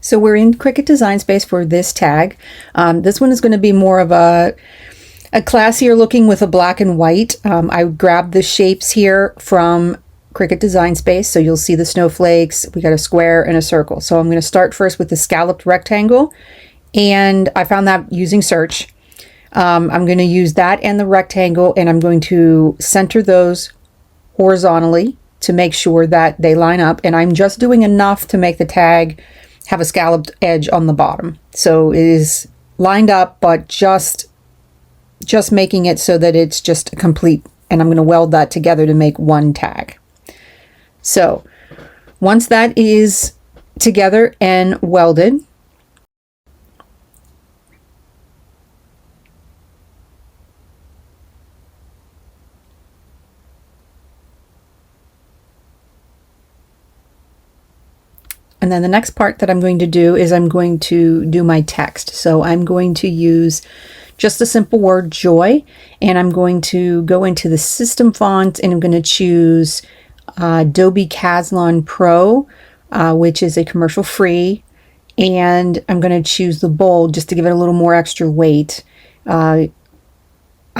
So we're in Cricut Design Space for this tag. This one is going to be more of a classier looking with a black and white. I grabbed the shapes here from Cricut Design Space, so you'll see the snowflakes. We got a square and a circle. So I'm going to start first with the scalloped rectangle, and I found that using search. I'm going to use that and the rectangle, and I'm going to center those horizontally to make sure that they line up, and I'm just doing enough to make the tag have a scalloped edge on the bottom. So it is lined up, but just making it so that it's just complete, and I'm going to weld that together to make one tag. So once that is together and welded, and then the next part that I'm going to do is I'm going to do my text. So I'm going to use just the simple word joy, and I'm going to go into the system font, and I'm going to choose Adobe Caslon Pro, which is a commercial free, and I'm going to choose the bold just to give it a little more extra weight.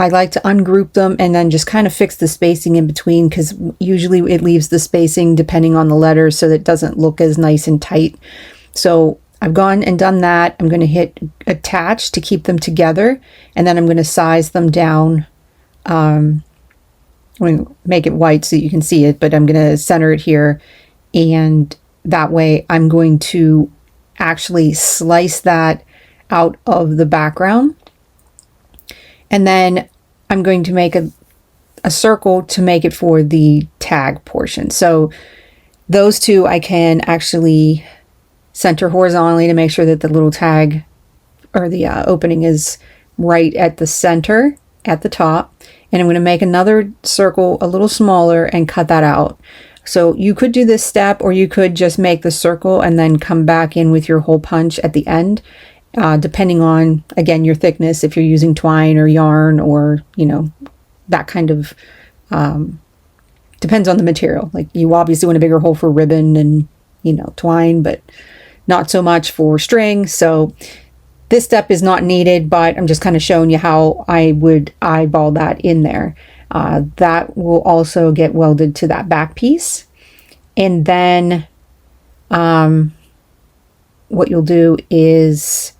I like to ungroup them and then just kind of fix the spacing in between, because usually it leaves the spacing depending on the letters so that it doesn't look as nice and tight. So I've gone and done that. I'm going to hit attach to keep them together, and then I'm going to size them down. I'm going to make it white so you can see it, but I'm going to center it here, and that way I'm going to actually slice that out of the background. And then I'm going to make a circle to make it for the tag portion. So those two I can actually center horizontally to make sure that the little tag or the opening is right at the center at the top. And I'm going to make another circle a little smaller and cut that out. So you could do this step, or you could just make the circle and then come back in with your hole punch at the end. Depending on, again, your thickness, if you're using twine or yarn or, that kind of, depends on the material. Like, you obviously want a bigger hole for ribbon and, twine, but not so much for string. So this step is not needed, but I'm just kind of showing you how I would eyeball that in there. That will also get welded to that back piece. And then what you'll do is,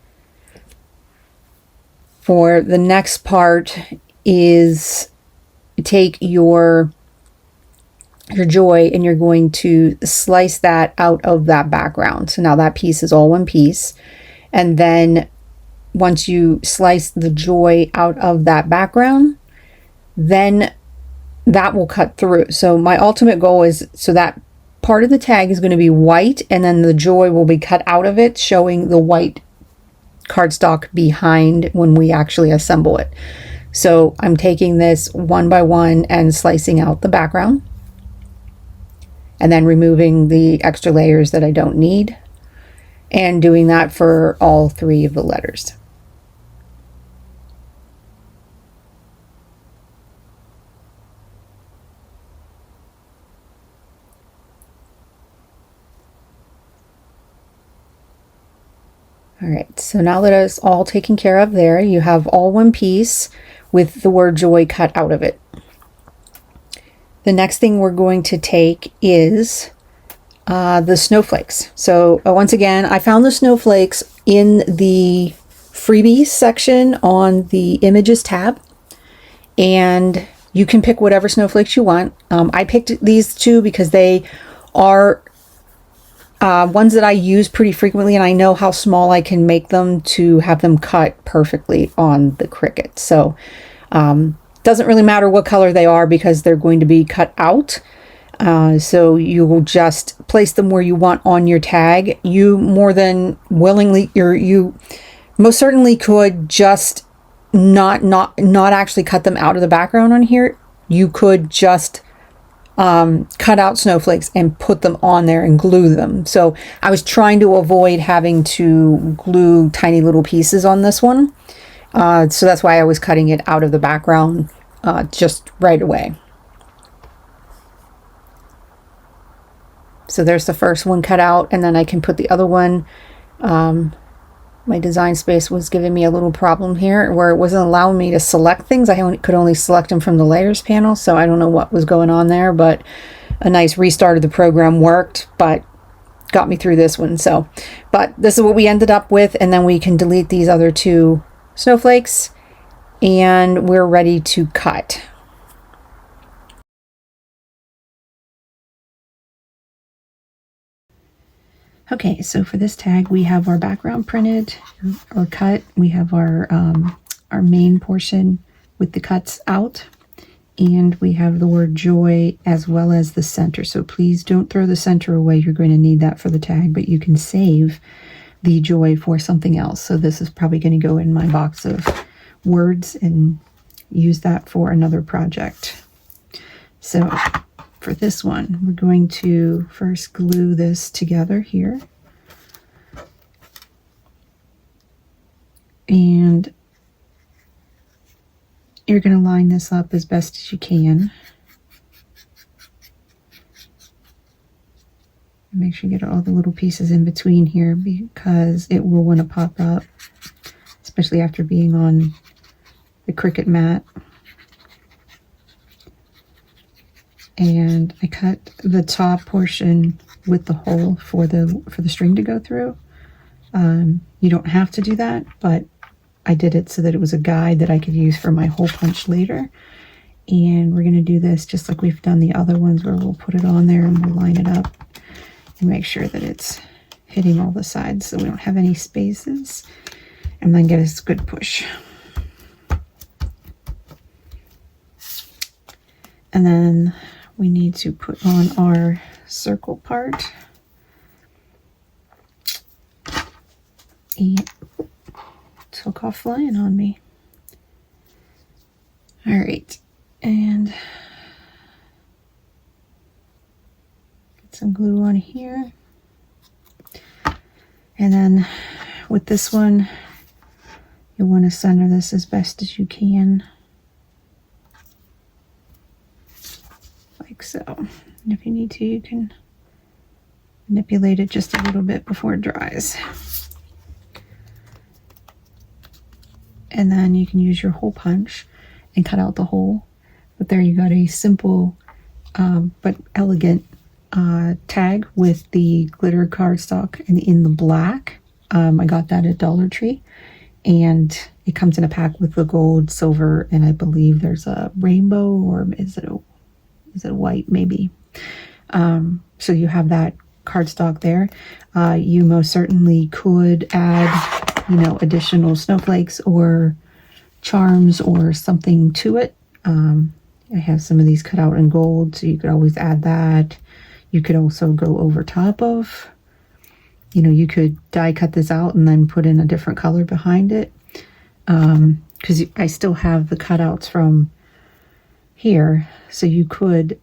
for the next part, is take your joy and you're going to slice that out of that background. So now that piece is all one piece. And then once you slice the joy out of that background, then that will cut through. So my ultimate goal is, so that part of the tag is going to be white, and then the joy will be cut out of it, showing the white cardstock behind when we actually assemble it. So I'm taking this one by one and slicing out the background, and then removing the extra layers that I don't need, and doing that for all three of the letters. All right, so now that it's all taken care of there, you have all one piece with the word joy cut out of it. The next thing we're going to take is the snowflakes. So once again, I found the snowflakes in the freebies section on the images tab, and you can pick whatever snowflakes you want. I picked these two because they are ones that I use pretty frequently, and I know how small I can make them to have them cut perfectly on the Cricut. So doesn't really matter what color they are because they're going to be cut out. So you will just place them where you want on your tag. You more than willingly, you most certainly could just not actually cut them out of the background on here. You could just cut out snowflakes and put them on there and glue them. So I was trying to avoid having to glue tiny little pieces on this one. So that's why I was cutting it out of the background just right away. So there's the first one cut out, and then I can put the other one My Design Space was giving me a little problem here where it wasn't allowing me to select things. Could only select them from the layers panel, so I don't know what was going on there, but a nice restart of the program worked, but got me through this one. So, but this is what we ended up with, and then we can delete these other two snowflakes, and we're ready to cut. Okay, so for this tag, we have our background printed or cut. We have our main portion with the cuts out, and we have the word joy as well as the center. So please don't throw the center away. You're going to need that for the tag, but you can save the joy for something else. So this is probably going to go in my box of words and use that for another project. So for this one, we're going to first glue this together here. And you're going to line this up as best as you can. Make sure you get all the little pieces in between here because it will want to pop up, especially after being on the Cricut mat. And I cut the top portion with the hole for the string to go through. You don't have to do that, but I did it so that it was a guide that I could use for my hole punch later. And we're going to do this just like we've done the other ones, where we'll put it on there and we'll line it up and make sure that it's hitting all the sides so we don't have any spaces, and then get a good push. And then we need to put on our circle part. And took off flying on me. All right, and get some glue on here. And then with this one, you'll want to center this as best as you can. Like so. And if you need to, you can manipulate it just a little bit before it dries. And then you can use your hole punch and cut out the hole. But there you got a simple but elegant tag with the glitter cardstock and in the black. I got that at Dollar Tree, and it comes in a pack with the gold, silver, and I believe there's a rainbow, or is it a white maybe. So you have that cardstock there. You most certainly could add, additional snowflakes or charms or something to it. I have some of these cut out in gold, so you could always add that. You could also go over top of, you could die cut this out and then put in a different color behind it. Because I still have the cutouts from here, so you could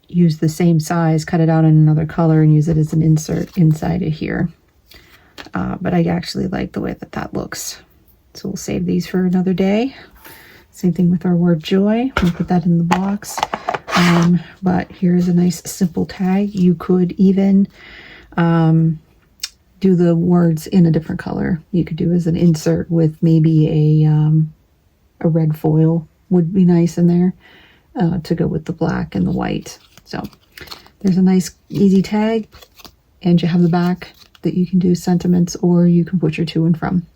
use the same size, cut it out in another color, and use it as an insert inside of here. But I actually like the way that looks. So we'll save these for another day. Same thing with our word joy. We'll put that in the box. But here's a nice simple tag. You could even do the words in a different color. You could do as an insert with maybe a red foil would be nice in there to go with the black and the white. So there's a nice easy tag, and you have the back that you can do sentiments, or you can put your to and from.